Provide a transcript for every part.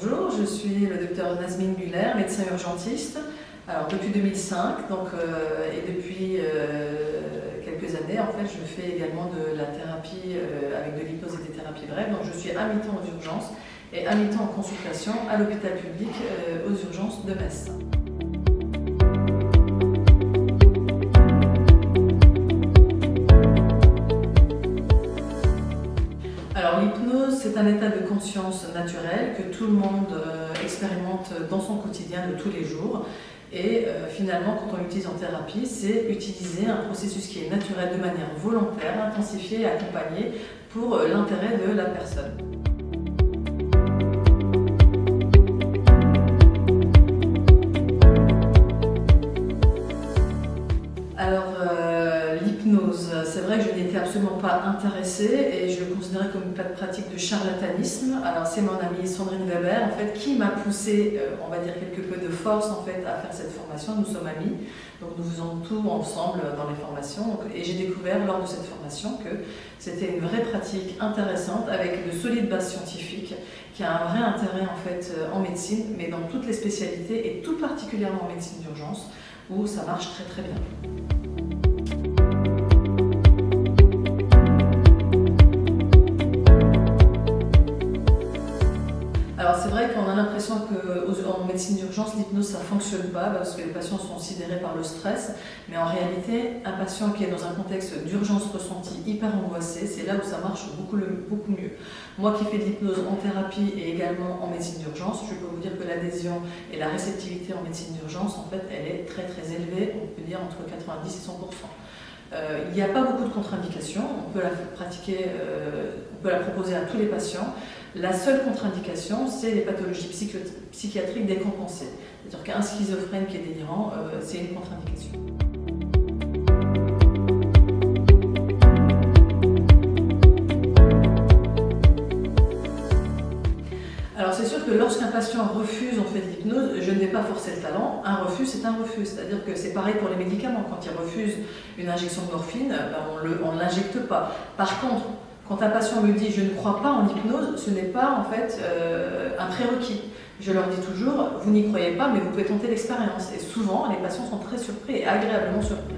Bonjour, je suis le docteur Nazmine Güler, médecin urgentiste. Alors depuis 2005 et depuis quelques années, en fait, je fais également de la thérapie avec de l'hypnose et des thérapies brèves. Donc je suis à mi-temps aux urgences et à mi-temps en consultation à l'hôpital public aux urgences de Metz. Alors l'hypnose, c'est un état de conscience naturel que tout le monde expérimente dans son quotidien de tous les jours. Et finalement, quand on l'utilise en thérapie, c'est utiliser un processus qui est naturel de manière volontaire, intensifié et accompagné pour l'intérêt de la personne. L'hypnose, c'est vrai que je n'étais absolument pas intéressée et je le considérais comme une pratique de charlatanisme. Alors c'est mon amie Sandrine Weber en fait qui m'a poussée, on va dire quelque peu de force en fait à faire cette formation. Nous sommes amis, donc nous faisons tout ensemble dans les formations. Et j'ai découvert lors de cette formation que c'était une vraie pratique intéressante avec de solides bases scientifiques qui a un vrai intérêt en fait en médecine, mais dans toutes les spécialités et tout particulièrement en médecine d'urgence où ça marche très très bien. Alors c'est vrai qu'on a l'impression qu'en médecine d'urgence, l'hypnose ça ne fonctionne pas parce que les patients sont sidérés par le stress, mais en réalité, un patient qui est dans un contexte d'urgence ressentie hyper angoissé, c'est là où ça marche beaucoup mieux. Moi qui fais de l'hypnose en thérapie et également en médecine d'urgence, je peux vous dire que l'adhésion et la réceptivité en médecine d'urgence, en fait, elle est très très élevée, on peut dire entre 90 et 100%. Il n'y a pas beaucoup de contre-indications, on peut la pratiquer, on peut la proposer à tous les patients. La seule contre-indication, c'est les pathologies psychiatriques décompensées. C'est-à-dire qu'un schizophrène qui est délirant, c'est une contre-indication. Alors c'est sûr que lorsqu'un patient refuse en fait l'hypnose, je ne vais pas forcer le talent. Un refus, c'est un refus. C'est-à-dire que c'est pareil pour les médicaments. Quand ils refusent une injection de morphine, on ne l'injecte pas. Par contre, quand un patient me dit « je ne crois pas en l'hypnose », ce n'est pas en fait un prérequis. Je leur dis toujours « vous n'y croyez pas, mais vous pouvez tenter l'expérience ». Et souvent, les patients sont très surpris et agréablement surpris.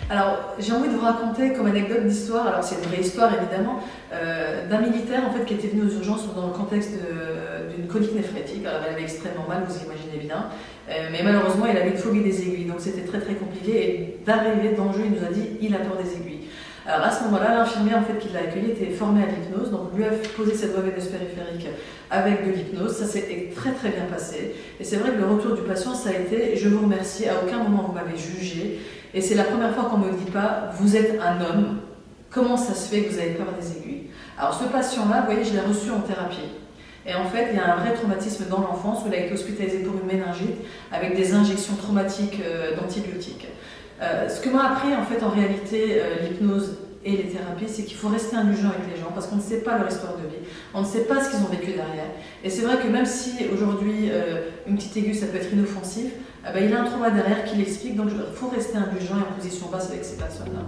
Alors, j'ai envie de vous raconter comme anecdote d'histoire, alors c'est une vraie histoire évidemment, d'un militaire en fait qui était venu aux urgences dans le contexte d'une colique néphrétique. Alors elle avait extrêmement mal, vous imaginez bien, mais malheureusement il avait une phobie des aiguilles, donc c'était très très compliqué et d'arrivée d'enjeu il nous a dit il a peur des aiguilles. Alors à ce moment-là, l'infirmier en fait, qui l'a accueilli était formé à l'hypnose, donc lui a posé cette voie veineuse périphérique avec de l'hypnose, ça s'est très très bien passé. Et c'est vrai que le retour du patient, ça a été « je vous remercie, à aucun moment vous m'avez jugé ». Et c'est la première fois qu'on ne me dit pas « vous êtes un homme, comment ça se fait que vous avez peur des aiguilles ?» Alors ce patient-là, vous voyez, je l'ai reçu en thérapie. Et en fait, il y a un vrai traumatisme dans l'enfance où il a été hospitalisé pour une méningite avec des injections traumatiques d'antibiotiques. Ce que m'a appris en fait en réalité l'hypnose et les thérapies, c'est qu'il faut rester indulgent avec les gens parce qu'on ne sait pas leur histoire de vie, on ne sait pas ce qu'ils ont vécu derrière. Et c'est vrai que même si aujourd'hui une petite aiguë ça peut être inoffensif, il y a un trauma derrière qui l'explique, donc il faut rester indulgent et en position basse avec ces personnes-là.